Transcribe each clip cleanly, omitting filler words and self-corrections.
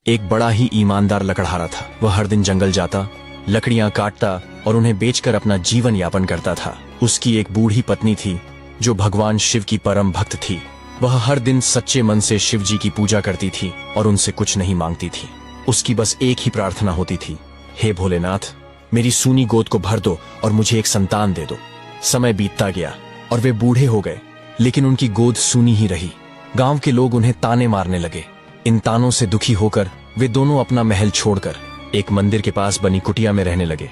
एक बड़ा ही ईमानदार लकड़हारा था। वह हर दिन जंगल जाता, लकड़ियां काटता और उन्हें बेचकर अपना जीवन यापन करता था। उसकी एक बूढ़ी पत्नी थी जो भगवान शिव की परम भक्त थी। वह हर दिन सच्चे मन से शिव जी की पूजा करती थी और उनसे कुछ नहीं मांगती थी। उसकी बस एक ही प्रार्थना होती थी, हे भोलेनाथ, मेरी सूनी गोद को भर दो और मुझे एक संतान दे दो। समय बीतता गया और वे बूढ़े हो गए, लेकिन उनकी गोद सूनी ही रही। गांव के लोग उन्हें ताने मारने लगे। इन तानों से दुखी होकर वे दोनों अपना महल छोड़कर एक मंदिर के पास बनी कुटिया में रहने लगे।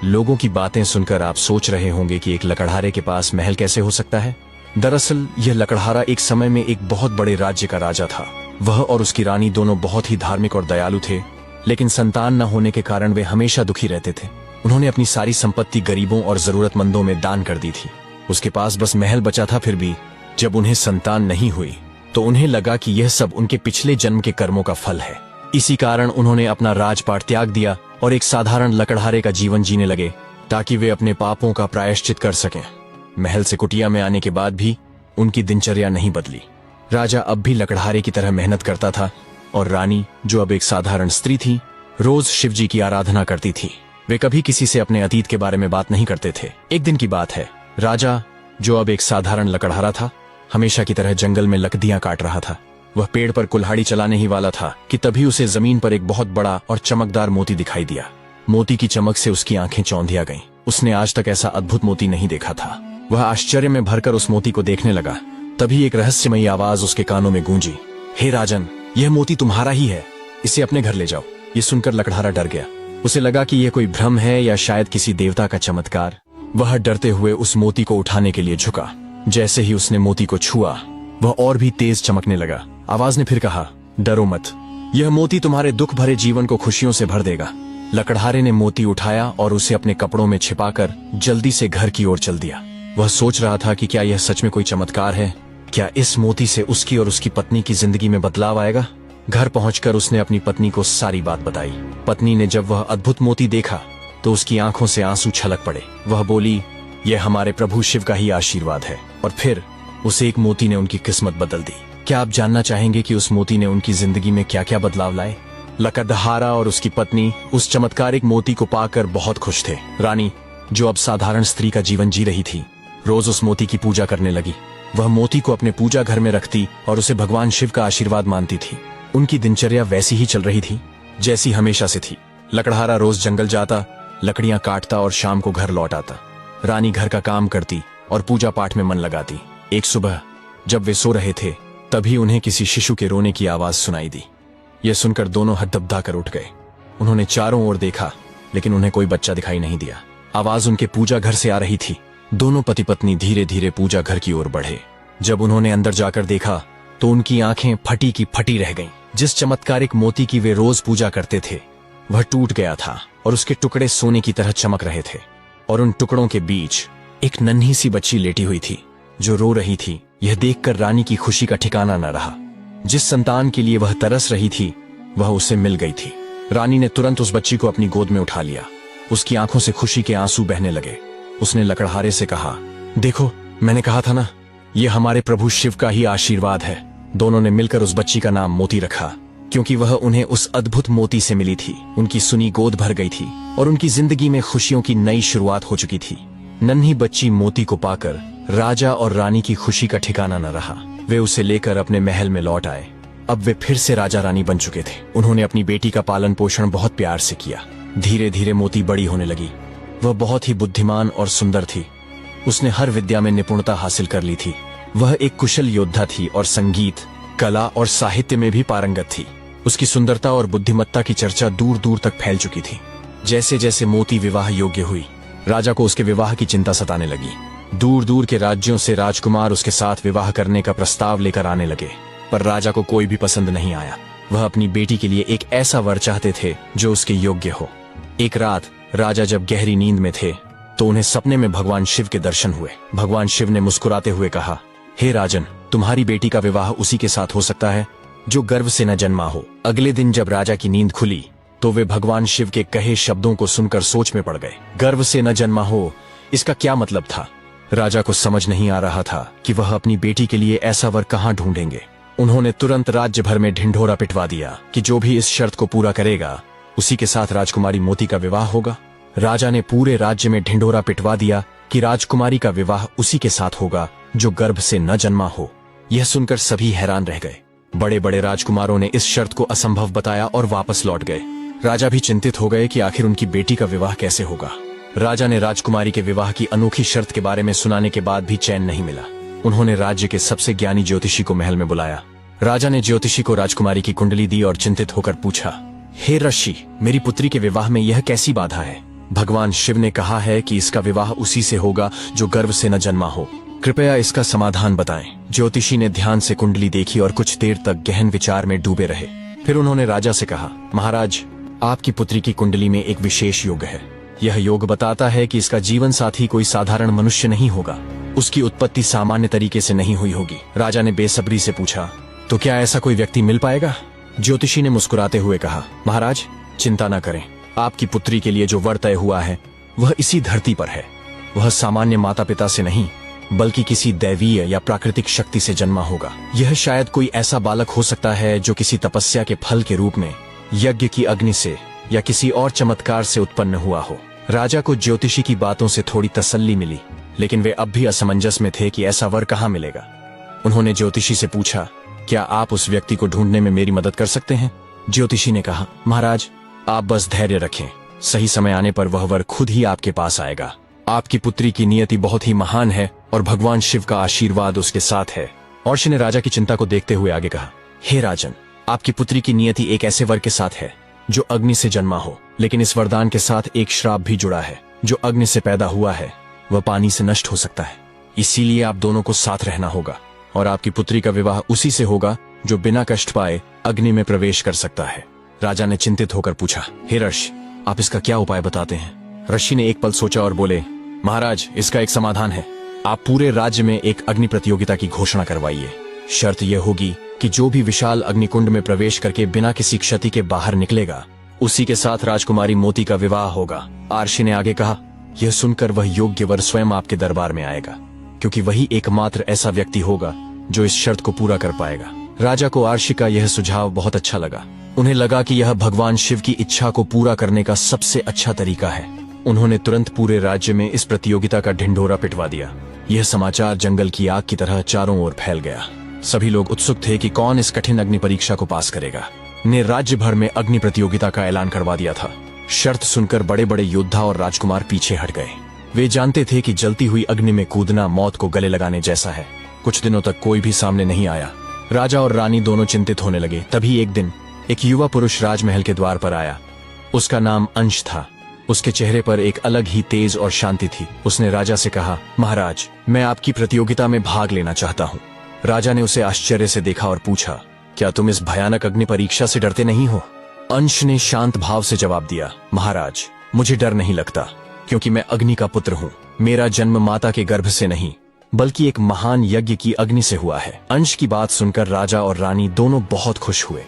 लोगों की बातें सुनकर आप सोच रहे होंगे कि एक लकड़हारे के पास महल कैसे हो सकता है। दरअसल यह लकड़हारा एक समय में एक बहुत बड़े राज्य का राजा था। वह और उसकी रानी दोनों बहुत ही धार्मिक और दयालु थे, लेकिन संतान न होने के कारण वे हमेशा दुखी रहते थे। उन्होंने अपनी सारी संपत्ति गरीबों और जरूरतमंदों में दान कर दी थी। उसके पास बस महल बचा था। फिर भी जब उन्हें संतान नहीं हुई तो उन्हें लगा कि यह सब उनके पिछले जन्म के कर्मों का फल है। इसी कारण उन्होंने अपना राजपाट त्याग दिया और एक साधारण लकड़हारे का जीवन जीने लगे, ताकि वे अपने पापों का प्रायश्चित कर सकें। महल से कुटिया में आने के बाद भी उनकी दिनचर्या नहीं बदली। राजा अब भी लकड़हारे की तरह मेहनत करता था और रानी, जो अब एक साधारण स्त्री थी, रोज शिवजी की आराधना करती थी। वे कभी किसी से अपने अतीत के बारे में बात नहीं करते थे। एक दिन की बात है, राजा, जो अब एक साधारण लकड़हारा था, हमेशा की तरह जंगल में लकड़ियां काट रहा था। वह पेड़ पर कुल्हाड़ी चलाने ही वाला था कि तभी उसे जमीन पर एक बहुत बड़ा और चमकदार मोती दिखाई दिया। मोती की चमक से उसकी आंखें चौंधिया गईं। उसने आज तक ऐसा अद्भुत मोती नहीं देखा था। वह आश्चर्य में भरकर उस मोती को देखने लगा। तभी एक रहस्यमयी आवाज उसके कानों में गूंजी, हे राजन, यह मोती तुम्हारा ही है, इसे अपने घर ले जाओ। ये सुनकर लकड़हारा डर गया। उसे लगा कि यह कोई भ्रम है या शायद किसी देवता का चमत्कार। वह डरते हुए उस मोती को उठाने के लिए झुका। जैसे ही उसने मोती को छुआ, वह और भी तेज चमकने लगा। आवाज ने फिर कहा, डरो मत, यह मोती तुम्हारे दुख भरे जीवन को खुशियों से भर देगा। लकड़हारे ने मोती उठाया और उसे अपने कपड़ों में छिपाकर जल्दी से घर की ओर चल दिया। वह सोच रहा था कि क्या यह सच में कोई चमत्कार है। क्या इस मोती से उसकी और उसकी पत्नी की जिंदगी में बदलाव आएगा। घर पहुंचकर उसने अपनी पत्नी को सारी बात बताई। पत्नी ने जब वह अद्भुत मोती देखा तो उसकी आंखों से आंसू छलक पड़े। वह बोली, यह हमारे प्रभु शिव का ही आशीर्वाद है। और फिर उस एक मोती ने उनकी किस्मत बदल दी। क्या आप जानना चाहेंगे कि उस मोती ने उनकी जिंदगी में क्या क्या बदलाव लाए। लकड़हारा और उसकी पत्नी उस चमत्कारिक मोती को पाकर बहुत खुश थे। रानी, जो अब साधारण स्त्री का जीवन जी रही थी, रोज उस मोती की पूजा करने लगी। वह मोती को अपने पूजा घर में रखती और उसे भगवान शिव का आशीर्वाद मानती थी। उनकी दिनचर्या वैसी ही चल रही थी जैसी हमेशा से थी। लकड़हारा रोज जंगल जाता, लकड़ियां काटता और शाम को घर लौट आता। रानी घर का काम करती और पूजा पाठ में मन लगाती। एक सुबह जब वे सो रहे थे, तभी उन्हें किसी शिशु के रोने की आवाज सुनाई दी। यह सुनकर दोनों हड़बड़ा कर उठ गए। उन्होंने चारों ओर देखा, लेकिन उन्हें कोई बच्चा दिखाई नहीं दिया। आवाज उनके पूजा घर से आ रही थी। दोनों पति पत्नी धीरे धीरे पूजा घर की ओर बढ़े। जब उन्होंने अंदर जाकर देखा तो उनकी आंखें फटी की फटी रह गईं। जिस चमत्कारिक मोती की वे रोज पूजा करते थे, वह टूट गया था और उसके टुकड़े सोने की तरह चमक रहे थे। और उन टुकड़ों के बीच एक नन्ही सी बच्ची लेटी हुई थी जो रो रही थी। यह देखकर रानी की खुशी का ठिकाना न रहा। जिस संतान के लिए वह तरस रही थी, वह उसे मिल गई थी। रानी ने तुरंत उस बच्ची को अपनी गोद में उठा लिया। उसकी आंखों से खुशी के आंसू बहने लगे। उसने लकड़हारे से कहा, देखो, मैंने कहा था ना, यह हमारे प्रभु शिव का ही आशीर्वाद है। दोनों ने मिलकर उस बच्ची का नाम मोती रखा, क्योंकि वह उन्हें उस अद्भुत मोती से मिली थी। उनकी सुनी गोद भर गई थी और उनकी जिंदगी में खुशियों की नई शुरुआत हो चुकी थी। नन्ही बच्ची मोती को पाकर राजा और रानी की खुशी का ठिकाना न रहा। वे उसे लेकर अपने महल में लौट आए। अब वे फिर से राजा रानी बन चुके थे। उन्होंने अपनी बेटी का पालन पोषण बहुत प्यार से किया। धीरे धीरे मोती बड़ी होने लगी। वह बहुत ही बुद्धिमान और सुंदर थी। उसने हर विद्या में निपुणता हासिल कर ली थी। वह एक कुशल योद्धा थी और संगीत, कला और साहित्य में भी पारंगत थी। उसकी सुंदरता और बुद्धिमत्ता की चर्चा दूर दूर तक फैल चुकी थी। जैसे जैसे मोती विवाह योग्य हुई, राजा को उसके विवाह की चिंता सताने लगी। दूर दूर के राज्यों से राजकुमार उसके साथ विवाह करने का प्रस्ताव लेकर आने लगे, पर राजा को कोई भी पसंद नहीं आया। वह अपनी बेटी के लिए एक ऐसा वर चाहते थे जो उसके योग्य हो। एक रात राजा जब गहरी नींद में थे तो उन्हें सपने में भगवान शिव के दर्शन हुए। भगवान शिव ने मुस्कुराते हुए कहा, हे राजन, तुम्हारी बेटी का विवाह उसी के साथ हो सकता है जो गर्भ से न जन्मा हो। अगले दिन जब राजा की नींद खुली तो वे भगवान शिव के कहे शब्दों को सुनकर सोच में पड़ गए। गर्भ से न जन्मा हो, इसका क्या मतलब था। राजा को समझ नहीं आ रहा था कि वह अपनी बेटी के लिए ऐसा वर कहाँ ढूंढेंगे। उन्होंने तुरंत राज्य भर में ढिंढोरा पिटवा दिया कि जो भी इस शर्त को पूरा करेगा उसी के साथ राजकुमारी मोती का विवाह होगा। राजा ने पूरे राज्य में ढिंढोरा पिटवा दिया कि राजकुमारी का विवाह उसी के साथ होगा जो गर्भ से न जन्मा हो। यह सुनकर सभी हैरान रह गए। बड़े बड़े राजकुमारों ने इस शर्त को असंभव बताया और वापस लौट गए। राजा भी चिंतित हो गए कि आखिर उनकी बेटी का विवाह कैसे होगा। राजा ने राजकुमारी के विवाह की अनोखी शर्त के बारे में सुनाने के बाद भी चैन नहीं मिला। उन्होंने राज्य के सबसे ज्ञानी ज्योतिषी को महल में बुलाया। राजा ने ज्योतिषी को राजकुमारी की कुंडली दी और चिंतित होकर पूछा, हे ऋषि, मेरी पुत्री के विवाह में यह कैसी बाधा है? भगवान शिव ने कहा है कि इसका विवाह उसी से होगा जो गर्भ से न जन्मा हो। कृपया इसका समाधान बताएं। ज्योतिषी ने ध्यान से कुंडली देखी और कुछ देर तक गहन विचार में डूबे रहे। फिर उन्होंने राजा से कहा, महाराज, आपकी पुत्री की कुंडली में एक विशेष योग है। यह योग बताता है कि इसका जीवन साथी कोई साधारण मनुष्य नहीं होगा। उसकी उत्पत्ति सामान्य तरीके से नहीं हुई होगी। राजा ने बेसब्री से पूछा, तो क्या ऐसा कोई व्यक्ति मिल पाएगा? ज्योतिषी ने मुस्कुराते हुए कहा, महाराज, चिंता न करें। आपकी पुत्री के लिए जो वर तय हुआ है वह इसी धरती पर है। वह सामान्य माता पिता से नहीं बल्कि किसी दैवीय या प्राकृतिक शक्ति से जन्मा होगा। यह शायद कोई ऐसा बालक हो सकता है जो किसी तपस्या के फल के रूप में, यज्ञ की अग्नि से या किसी और चमत्कार से उत्पन्न हुआ हो। राजा को ज्योतिषी की बातों से थोड़ी तसल्ली मिली, लेकिन वे अब भी असमंजस में थे कि ऐसा वर कहाँ मिलेगा। उन्होंने ज्योतिषी से पूछा, क्या आप उस व्यक्ति को ढूंढने में मेरी मदद कर सकते हैं? ज्योतिषी ने कहा, महाराज, आप बस धैर्य रखें। सही समय आने पर वह वर खुद ही आपके पास आएगा। आपकी पुत्री की नियति बहुत ही महान है और भगवान शिव का आशीर्वाद उसके साथ है। अर्शी ने राजा की चिंता को देखते हुए आगे कहा, हे राजन, आपकी पुत्री की नियति एक ऐसे वर के साथ है जो अग्नि से जन्मा हो, लेकिन इस वरदान के साथ एक श्राप भी जुड़ा है। जो अग्नि से पैदा हुआ है वह पानी से नष्ट हो सकता है। इसीलिए आप दोनों को साथ रहना होगा और आपकी पुत्री का विवाह उसी से होगा जो बिना कष्ट पाए अग्नि में प्रवेश कर सकता है। राजा ने चिंतित होकर पूछा, हे ऋषि, आप इसका क्या उपाय बताते हैं? ऋषि ने एक पल सोचा और बोले, महाराज, इसका एक समाधान है। आप पूरे राज्य में एक अग्नि प्रतियोगिता की घोषणा करवाइए। शर्त यह होगी कि जो भी विशाल अग्निकुंड में प्रवेश करके बिना किसी क्षति के बाहर निकलेगा उसी के साथ राजकुमारी मोती का विवाह होगा। अर्शी ने आगे कहा, यह सुनकर वह योग्य वर स्वयं आपके दरबार में आएगा, क्योंकि वही एकमात्र ऐसा व्यक्ति होगा जो इस शर्त को पूरा कर पाएगा। राजा को अर्शी का यह सुझाव बहुत अच्छा लगा। उन्हें लगा कि यह भगवान शिव की इच्छा को पूरा करने का सबसे अच्छा तरीका है। उन्होंने तुरंत पूरे राज्य में इस प्रतियोगिता का ढिंढोरा पिटवा दिया। यह समाचार जंगल की आग की तरह चारों ओर फैल गया। सभी लोग उत्सुक थे कि कौन इस कठिन अग्नि परीक्षा को पास करेगा। ने राज्य भर में अग्नि प्रतियोगिता का ऐलान करवा दिया था। शर्त सुनकर बड़े बड़े योद्धा और राजकुमार पीछे हट गए। वे जानते थे कि जलती हुई अग्नि में कूदना मौत को गले लगाने जैसा है। कुछ दिनों तक कोई भी सामने नहीं आया। राजा और रानी दोनों चिंतित होने लगे। तभी एक दिन एक युवा पुरुष राजमहल के द्वार पर आया। उसका नाम अंश था। उसके चेहरे पर एक अलग ही तेज और शांति थी। उसने राजा से कहा, महाराज, मैं आपकी प्रतियोगिता में भाग लेना चाहता हूँ। राजा ने उसे आश्चर्य से देखा और पूछा, क्या तुम इस भयानक अग्नि परीक्षा से डरते नहीं हो? अंश ने शांत भाव से जवाब दिया, महाराज, मुझे डर नहीं लगता, क्योंकि मैं अग्नि का पुत्र हूँ। मेरा जन्म माता के गर्भ से नहीं बल्कि एक महान यज्ञ की अग्नि से हुआ है। अंश की बात सुनकर राजा और रानी दोनों बहुत खुश हुए।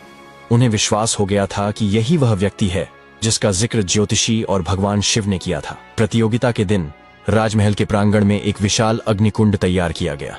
उन्हें विश्वास हो गया था कि यही वह व्यक्ति है जिसका जिक्र ज्योतिषी और भगवान शिव ने किया था। प्रतियोगिता के दिन राजमहल के प्रांगण में एक विशाल अग्निकुंड तैयार किया गया।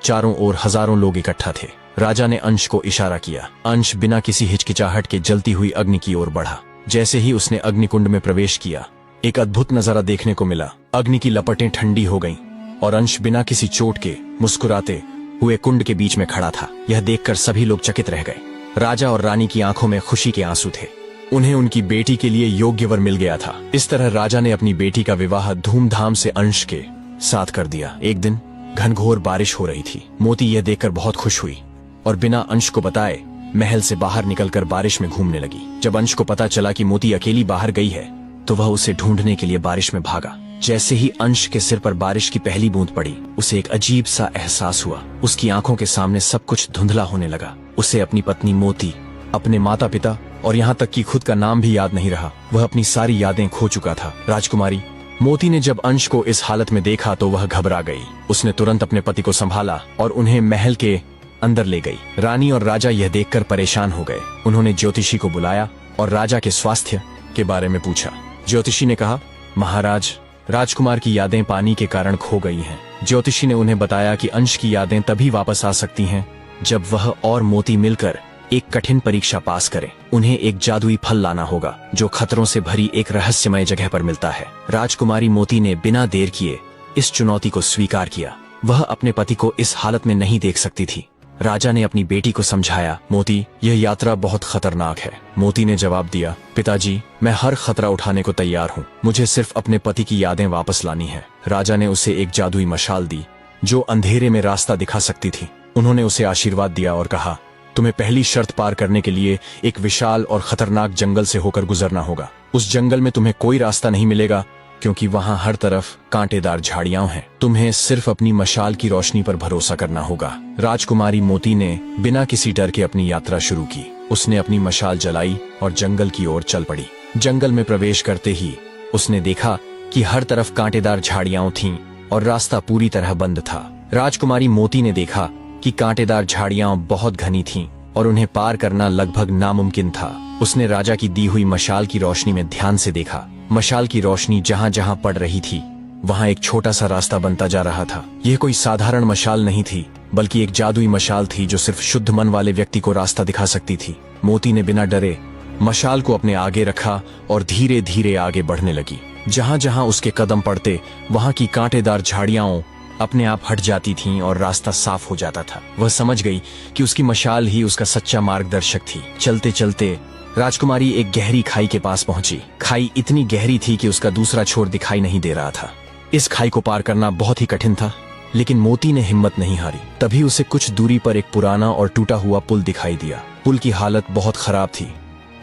चारों ओर हजारों लोग इकट्ठा थे। राजा ने अंश को इशारा किया। अंश बिना किसी हिचकिचाहट के जलती हुई अग्नि की ओर बढ़ा। जैसे ही उसने अग्निकुंड में प्रवेश किया, एक अद्भुत नजारा देखने को मिला। अग्नि की लपटें ठंडी हो गईं और अंश बिना किसी चोट के मुस्कुराते हुए कुंड के बीच में खड़ा था। यह देखकर सभी लोग चकित रह गए। राजा और रानी की आंखों में खुशी के आंसू थे। उन्हें उनकी बेटी के लिए योग्य वर मिल गया था। इस तरह राजा ने अपनी बेटी का विवाह धूमधाम से अंश के साथ कर दिया। एक दिन घनघोर बारिश हो रही थी। मोती यह देखकर बहुत खुश हुई और बिना अंश को बताए महल से बाहर निकलकर बारिश में घूमने लगी। जब अंश को पता चला कि मोती अकेली बाहर गई है तो वह उसे ढूंढने के लिए बारिश में भागा। जैसे ही अंश के सिर पर बारिश की पहली बूंद पड़ी, उसे एक अजीब सा एहसास हुआ। उसकी आंखों के सामने सब कुछ धुंधला होने लगा। उसे अपनी पत्नी मोती, अपने माता पिता और यहाँ तक कि खुद का नाम भी याद नहीं रहा। वह अपनी सारी यादें खो चुका था। राजकुमारी मोती ने जब अंश को इस हालत में देखा तो वह घबरा गई। उसने तुरंत अपने पति को संभाला और उन्हें महल के अंदर ले गई। रानी और राजा यह देखकर परेशान हो गए। उन्होंने ज्योतिषी को बुलाया और राजा के स्वास्थ्य के बारे में पूछा। ज्योतिषी ने कहा, महाराज, राजकुमार की यादें पानी के कारण खो गई हैं। ज्योतिषी ने उन्हें बताया कि अंश की यादें तभी वापस आ सकती हैं जब वह और मोती मिलकर एक कठिन परीक्षा पास करें। उन्हें एक जादुई फल लाना होगा जो खतरों से भरी एक रहस्यमय जगह पर मिलता है। राजकुमारी मोती ने बिना देर किए इस चुनौती को स्वीकार किया। वह अपने पति को इस हालत में नहीं देख सकती थी। राजा ने अपनी बेटी को समझाया, मोती, यह यात्रा बहुत खतरनाक है। मोती ने जवाब दिया, पिताजी, मैं हर खतरा उठाने को तैयार हूँ। मुझे सिर्फ अपने पति की यादें वापस लानी है। राजा ने उसे एक जादुई मशाल दी जो अंधेरे में रास्ता दिखा सकती थी। उन्होंने उसे आशीर्वाद दिया और कहा, तुम्हें पहली शर्त पार करने के लिए एक विशाल और खतरनाक जंगल से होकर गुजरना होगा। उस जंगल में तुम्हें कोई रास्ता नहीं मिलेगा क्योंकि वहां हर तरफ कांटेदार झाड़ियां हैं। तुम्हें सिर्फ अपनी मशाल की रोशनी पर भरोसा करना होगा। राजकुमारी मोती ने बिना किसी डर के अपनी यात्रा शुरू की। उसने अपनी मशाल जलाई और जंगल की ओर चल पड़ी। जंगल में प्रवेश करते ही उसने देखा कि हर तरफ कांटेदार झाड़ियां थीं और रास्ता पूरी तरह बंद था। राजकुमारी मोती ने देखा कि कांटेदार झाड़ियां बहुत घनी थीं और उन्हें पार करना लगभग नामुमकिन था। उसने राजा की दी हुई मशाल की रोशनी में ध्यान से देखा। मशाल की रोशनी जहां जहां पड़ रही थी वहां एक छोटा सा रास्ता बनता जा रहा था। यह कोई साधारण मशाल नहीं थी, बल्कि एक जादुई मशाल थी जो सिर्फ शुद्ध मन वाले व्यक्ति को रास्ता दिखा सकती थी। मोती ने बिना डरे मशाल को अपने आगे रखा और धीरे धीरे आगे बढ़ने लगी। जहां जहां उसके कदम पड़ते वहां की कांटेदार झाड़ियां अपने आप हट जाती थीं और रास्ता साफ हो जाता था। वह समझ गई कि उसकी मशाल ही उसका सच्चा मार्गदर्शक थी। चलते चलते राजकुमारी एक गहरी खाई के पास पहुंची। खाई इतनी गहरी थी कि उसका दूसरा छोर दिखाई नहीं दे रहा था। इस खाई को पार करना बहुत ही कठिन था, लेकिन मोती ने हिम्मत नहीं हारी। तभी उसे कुछ दूरी पर एक पुराना और टूटा हुआ पुल दिखाई दिया। पुल की हालत बहुत खराब थी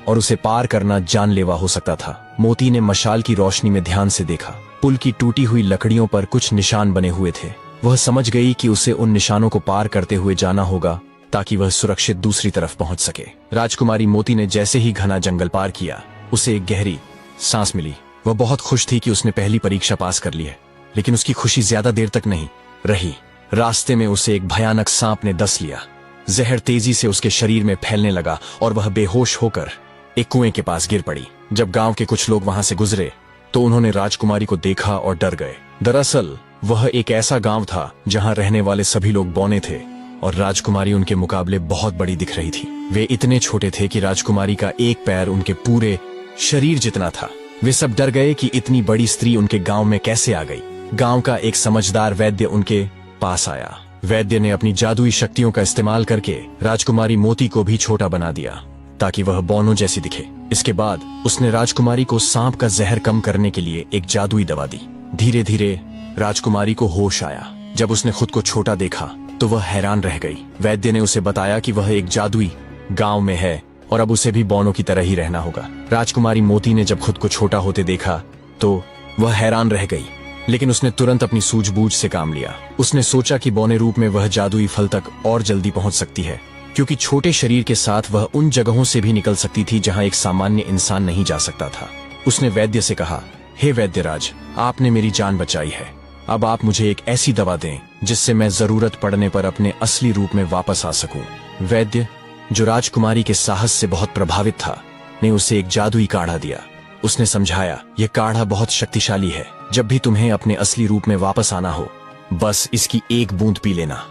और उसे पार करना जानलेवा हो सकता था। मोती ने मशाल की रोशनी में ध्यान से देखा। पुल की टूटी हुई लकड़ियों पर कुछ निशान बने हुए थे। वह समझ गई कि उसे उन निशानों को पार करते हुए जाना होगा ताकि वह सुरक्षित दूसरी तरफ पहुंच सके। राजकुमारी मोती ने जैसे ही घना जंगल पार किया, उसे एक गहरी सांस मिली। वह बहुत खुश थी कि उसने पहली परीक्षा पास कर ली है, लेकिन उसकी खुशी ज्यादा देर तक नहीं रही। रास्ते में उसे एक भयानक सांप ने डस लिया। जहर तेजी से उसके शरीर में फैलने लगा और वह बेहोश होकर एक कुएं के पास गिर पड़ी। जब गांव के कुछ लोग वहां से गुजरे तो उन्होंने राजकुमारी को देखा और डर गए। दरअसल वह एक ऐसा गांव था जहां रहने वाले सभी लोग बौने थे और राजकुमारी उनके मुकाबले बहुत बड़ी दिख रही थी। वे इतने छोटे थे कि राजकुमारी का एक पैर उनके पूरे शरीर जितना था। वे सब डर गए कि इतनी बड़ी स्त्री उनके गांव में कैसे आ गई। गांव का एक समझदार वैद्य उनके पास आया। वैद्य ने अपनी जादुई शक्तियों का इस्तेमाल करके राजकुमारी मोती को भी छोटा बना दिया ताकि वह बौनों जैसी दिखे। इसके बाद उसने राजकुमारी को सांप का जहर कम करने के लिए एक जादुई दवा दी। धीरे धीरे राजकुमारी को होश आया। जब उसने खुद को छोटा देखा तो वह हैरान रह गई। वैद्य ने उसे बताया कि वह एक जादुई गांव में है और अब उसे भी बौनों की तरह ही रहना होगा। राजकुमारी मोती ने जब खुद को छोटा होते देखा तो वह हैरान रह गई, लेकिन उसने तुरंत अपनी सूझबूझ से काम लिया। उसने सोचा कि बौने रूप में वह जादुई फल तक और जल्दी पहुंच सकती है, क्योंकि छोटे शरीर के साथ वह उन जगहों से भी निकल सकती थी जहां एक सामान्य इंसान नहीं जा सकता था। उसने वैद्य से कहा, हे वैद्यराज, आपने मेरी जान बचाई है। अब आप मुझे एक ऐसी दवा दें जिससे मैं जरूरत पड़ने पर अपने असली रूप में वापस आ सकूं। वैद्य, जो राजकुमारी के साहस से बहुत प्रभावित था, ने उसे एक जादुई काढ़ा दिया। उसने समझाया, यह काढ़ा बहुत शक्तिशाली है। जब भी तुम्हें अपने असली रूप में वापस आना हो, बस इसकी एक बूंद पी लेना।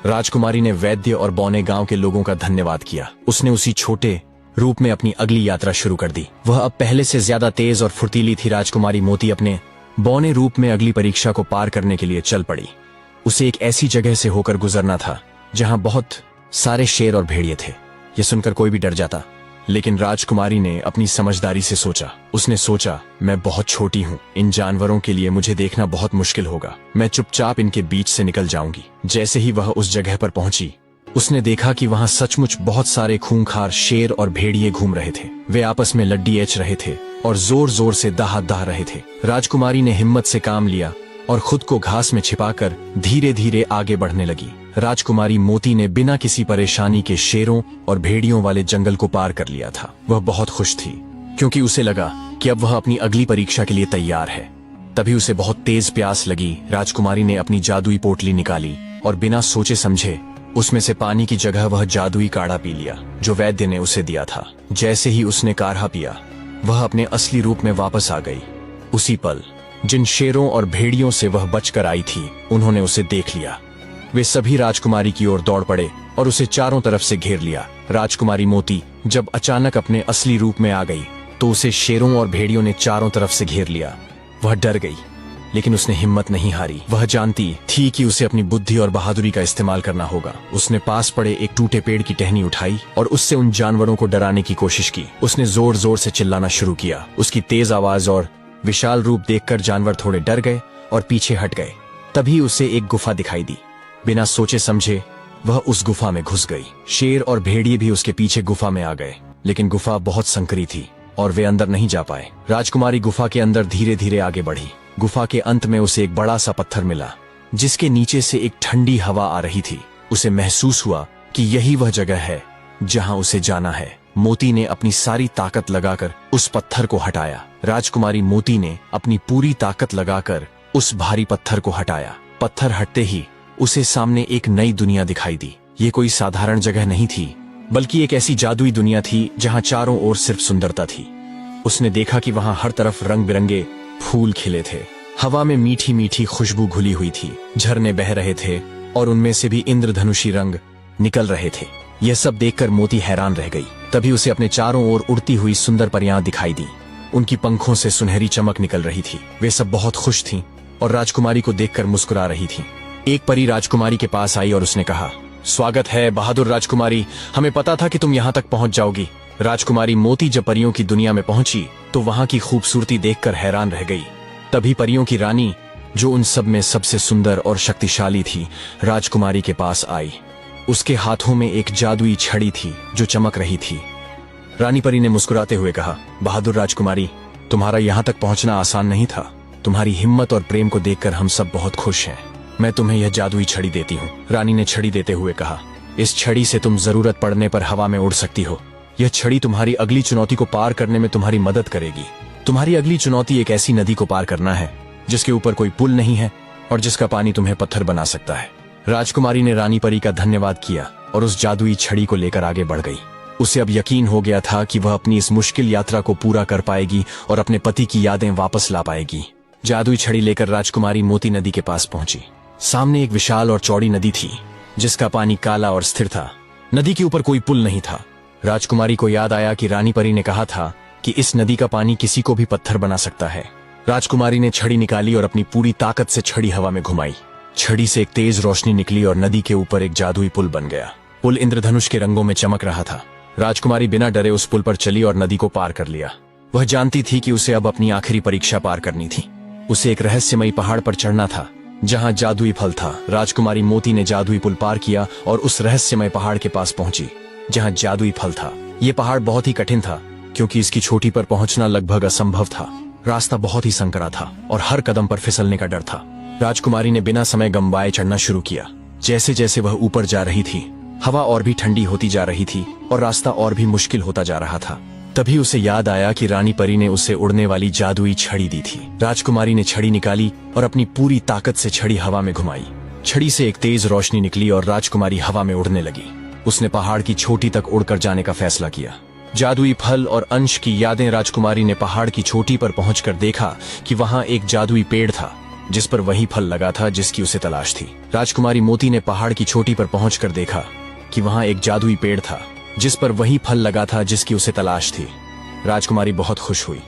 राजकुमारी ने वैद्य और बौने गांव के लोगों का धन्यवाद किया। उसने उसी छोटे रूप में अपनी अगली यात्रा शुरू कर दी। वह अब पहले से ज्यादा तेज और फुर्तीली थी। राजकुमारी मोती अपने बौने रूप में अगली परीक्षा को पार करने के लिए चल पड़ी। उसे एक ऐसी जगह से होकर गुजरना था जहां बहुत सारे शेर और भेड़िए थे। यह सुनकर कोई भी डर जाता, लेकिन राजकुमारी ने अपनी समझदारी से सोचा। उसने सोचा, मैं बहुत छोटी हूँ, इन जानवरों के लिए मुझे देखना बहुत मुश्किल होगा। मैं चुपचाप इनके बीच से निकल जाऊंगी। जैसे ही वह उस जगह पर पहुंची, उसने देखा कि वहां सचमुच बहुत सारे खूंखार शेर और भेड़िए घूम रहे थे। वे आपस में लड्डी एच रहे थे और जोर जोर से दाह रहे थे। राजकुमारी ने हिम्मत से काम लिया और खुद को घास में छिपाकर धीरे धीरे आगे बढ़ने लगी। राजकुमारी मोती ने बिना किसी परेशानी के शेरों और भेड़ियों वाले जंगल को पार कर लिया था। वह बहुत खुश थी क्योंकि उसे लगा कि अब वह अपनी अगली परीक्षा के लिए तैयार है। तभी उसे बहुत तेज प्यास लगी। राजकुमारी ने अपनी जादुई पोटली निकाली और बिना सोचे समझे उसमें से पानी की जगह वह जादुई काढ़ा पी लिया जो वैद्य ने उसे दिया था। जैसे ही उसने काढ़ा पिया, वह अपने असली रूप में वापस आ गई। उसी पल जिन शेरों और भेड़ियों से वह बचकर आई थी, उन्होंने उसे देख लिया। वे सभी राजकुमारी की ओर दौड़ पड़े और उसे चारों तरफ से घेर लिया। राजकुमारी मोती जब अचानक अपने असली रूप में आ गई तो उसे शेरों और भेड़ियों ने चारों तरफ से घेर लिया। वह डर गई, लेकिन उसने हिम्मत नहीं हारी। वह जानती थी कि उसे अपनी बुद्धि और बहादुरी का इस्तेमाल करना होगा। उसने पास पड़े एक टूटे पेड़ की टहनी उठाई और उससे उन जानवरों को डराने की कोशिश की। उसने जोर जोर से चिल्लाना शुरू किया। उसकी तेज आवाज और विशाल रूप देखकर जानवर थोड़े डर गए और पीछे हट गए। तभी उसे एक गुफा दिखाई दी। बिना सोचे समझे वह उस गुफा में घुस गई। शेर और भेड़िए भी उसके पीछे गुफा में आ गए, लेकिन गुफा बहुत संकरी थी और वे अंदर नहीं जा पाए। राजकुमारी गुफा के अंदर धीरे धीरे आगे बढ़ी। गुफा के अंत में उसे एक बड़ा सा पत्थर मिला, जिसके नीचे से एक ठंडी हवा आ रही थी। उसे महसूस हुआ कि यही वह जगह है जहां उसे जाना है। मोती ने अपनी सारी ताकत लगाकर उस पत्थर को हटाया। राजकुमारी मोती ने अपनी पूरी ताकत लगाकर उस भारी पत्थर को हटाया। पत्थर हटते ही उसे सामने एक नई दुनिया दिखाई दी। ये कोई साधारण जगह नहीं थी, बल्कि एक ऐसी जादुई दुनिया थी जहां चारों ओर सिर्फ सुंदरता थी। उसने देखा कि वहां हर तरफ रंग बिरंगे फूल खिले थे। हवा में मीठी मीठी खुशबू घुली हुई थी। झरने बह रहे थे और उनमें से भी इंद्रधनुषी रंग निकल रहे थे। यह सब देखकर मोती हैरान रह गई। तभी उसे अपने चारों ओर उड़ती हुई सुंदर परियां दिखाई दी। उनकी पंखों से सुनहरी चमक निकल रही थी। वे सब बहुत खुश थीं और राजकुमारी को देखकर मुस्कुरा रही थीं। एक परी राजकुमारी के पास आई और उसने कहा, स्वागत है बहादुर राजकुमारी, हमें पता था कि तुम यहाँ तक पहुँच जाओगी। राजकुमारी मोती जब परियों की दुनिया में पहुंची तो वहां की खूबसूरती देखकर हैरान रह गई। तभी परियों की रानी, जो उन सब में सबसे सुंदर और शक्तिशाली थी, राजकुमारी के पास आई। उसके हाथों में एक जादुई छड़ी थी जो चमक रही थी। रानी परी ने मुस्कुराते हुए कहा, बहादुर राजकुमारी, तुम्हारा यहाँ तक पहुंचना आसान नहीं था। तुम्हारी हिम्मत और प्रेम को देखकर हम सब बहुत खुश हैं। मैं तुम्हें यह जादुई छड़ी देती हूँ। रानी ने छड़ी देते हुए कहा, इस छड़ी से तुम जरूरत पड़ने पर हवा में उड़ सकती हो। यह छड़ी तुम्हारी अगली चुनौती को पार करने में तुम्हारी मदद करेगी। तुम्हारी अगली चुनौती एक ऐसी नदी को पार करना है जिसके ऊपर कोई पुल नहीं है और जिसका पानी तुम्हें पत्थर बना सकता है। राजकुमारी ने रानी परी का धन्यवाद किया और उस जादुई छड़ी को लेकर आगे बढ़ गई। उसे अब यकीन हो गया था कि वह अपनी इस मुश्किल यात्रा को पूरा कर पाएगी और अपने पति की यादें वापस ला पाएगी। जादुई छड़ी लेकर राजकुमारी मोती नदी के पास पहुंची। सामने एक विशाल और चौड़ी नदी थी जिसका पानी काला और स्थिर था। नदी के ऊपर कोई पुल नहीं था। राजकुमारी को याद आया कि रानी परी ने कहा था कि इस नदी का पानी किसी को भी पत्थर बना सकता है। राजकुमारी ने छड़ी निकाली और अपनी पूरी ताकत से छड़ी हवा में घुमाई। छड़ी से एक तेज रोशनी निकली और नदी के ऊपर एक जादुई पुल बन गया। पुल इंद्रधनुष के रंगों में चमक रहा था। राजकुमारी बिना डरे उस पुल पर चली और नदी को पार कर लिया। वह जानती थी कि उसे अब अपनी आखिरी परीक्षा पार करनी थी। उसे एक रहस्यमयी पहाड़ पर चढ़ना था जहां जादुई फल था। राजकुमारी मोती ने जादुई पुल पार किया और उस रहस्यमय पहाड़ के पास पहुंची जहां जादुई फल था। यह पहाड़ बहुत ही कठिन था क्योंकि इसकी चोटी पर पहुंचना लगभग असंभव था। रास्ता बहुत ही संकरा था और हर कदम पर फिसलने का डर था। राजकुमारी ने बिना समय गंवाए चढ़ना शुरू किया। जैसे जैसे वह ऊपर जा रही थी, हवा और भी ठंडी होती जा रही थी और रास्ता और भी मुश्किल होता जा रहा था। तभी उसे याद आया कि रानी परी ने उसे उड़ने वाली जादुई छड़ी दी थी। राजकुमारी ने छड़ी निकाली और अपनी पूरी ताकत से छड़ी हवा में घुमाई। छड़ी से एक तेज रोशनी निकली और राजकुमारी हवा में उड़ने लगी। उसने पहाड़ की चोटी तक उड़कर जाने का फैसला किया। जादुई फल और अंश की यादें। राजकुमारी ने पहाड़ की चोटी पर पहुंचकर देखा कि वहां एक जादुई पेड़ था जिस पर वही फल लगा था जिसकी उसे तलाश थी। राजकुमारी मोती ने पहाड़ की चोटी पर पहुंचकर देखा कि वहां एक जादुई पेड़ था जिस पर वही फल लगा था जिसकी उसे तलाश थी। राजकुमारी बहुत खुश हुई।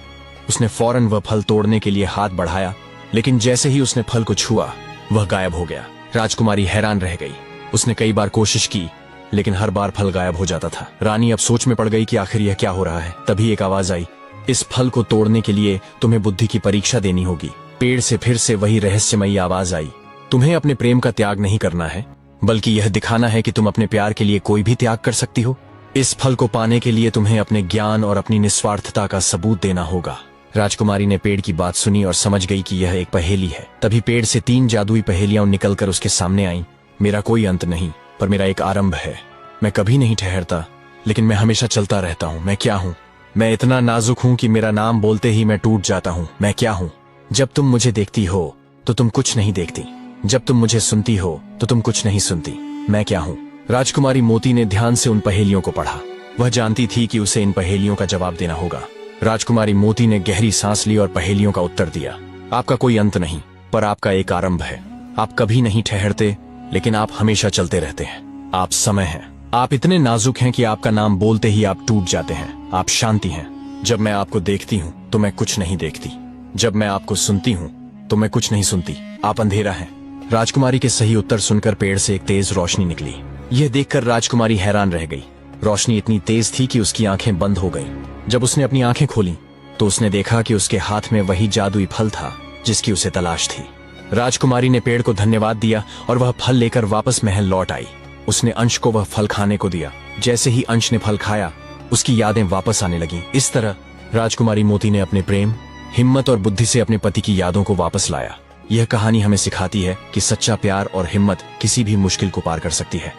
उसने फौरन वह फल तोड़ने के लिए हाथ बढ़ाया, लेकिन जैसे ही उसने फल को छुआ वह गायब हो गया। राजकुमारी हैरान रह गई। उसने कई बार कोशिश की, लेकिन हर बार फल गायब हो जाता था। रानी अब सोच में पड़ गई कि आखिर यह क्या हो रहा है। तभी एक आवाज आई, इस फल को तोड़ने के लिए तुम्हें बुद्धि की परीक्षा देनी होगी। पेड़ से फिर से वही रहस्यमयी आवाज आई, तुम्हें अपने प्रेम का त्याग नहीं करना है, बल्कि यह दिखाना है कि तुम अपने प्यार के लिए कोई भी त्याग कर सकती हो। इस फल को पाने के लिए तुम्हें अपने ज्ञान और अपनी निस्वार्थता का सबूत देना होगा। राजकुमारी ने पेड़ की बात सुनी और समझ गई कि यह एक पहेली है। तभी पेड़ से 3 जादुई पहेलियां निकलकर उसके सामने आईं। मेरा कोई अंत नहीं, पर मेरा एक आरंभ है। मैं कभी नहीं ठहरता, लेकिन मैं हमेशा चलता रहता हूँ। मैं क्या हूँ? मैं इतना नाजुक हूँ कि मेरा नाम बोलते ही मैं टूट जाता हूँ। मैं क्या हूँ? जब तुम मुझे देखती हो तो तुम कुछ नहीं देखती, जब तुम मुझे सुनती हो तो तुम कुछ नहीं सुनती। मैं क्या हूँ? राजकुमारी मोती ने ध्यान से उन पहेलियों को पढ़ा। वह जानती थी कि उसे इन पहेलियों का जवाब देना होगा। राजकुमारी मोती ने गहरी सांस ली और पहेलियों का उत्तर दिया। आपका कोई अंत नहीं, पर आपका एक आरंभ है। आप कभी नहीं ठहरते, लेकिन आप हमेशा चलते रहते हैं। आप समय हैं। आप इतने नाजुक हैं कि आपका नाम बोलते ही आप टूट जाते हैं। आप शांति हैं। जब मैं आपको देखती हूँ तो मैं कुछ नहीं देखती। जब मैं आपको सुनती हूँ तो मैं कुछ नहीं सुनती। आप अंधेरा हैं। राजकुमारी के सही उत्तर सुनकर पेड़ से एक तेज रोशनी निकली। यह देखकर राजकुमारी हैरान रह गई। रोशनी इतनी तेज थी कि उसकी आंखें बंद हो गईं। जब उसने अपनी आंखें खोली तो उसने देखा कि उसके हाथ में वही जादुई फल था जिसकी उसे तलाश थी। राजकुमारी ने पेड़ को धन्यवाद दिया और वह फल लेकर वापस महल लौट आई। उसने अंश को वह फल खाने को दिया। जैसे ही अंश ने फल खाया, उसकी यादें वापस आने लगीं। इस तरह राजकुमारी मोती ने अपने प्रेम, हिम्मत और बुद्धि से अपने पति की यादों को वापस लाया। यह कहानी हमें सिखाती है कि सच्चा प्यार और हिम्मत किसी भी मुश्किल को पार कर सकती है।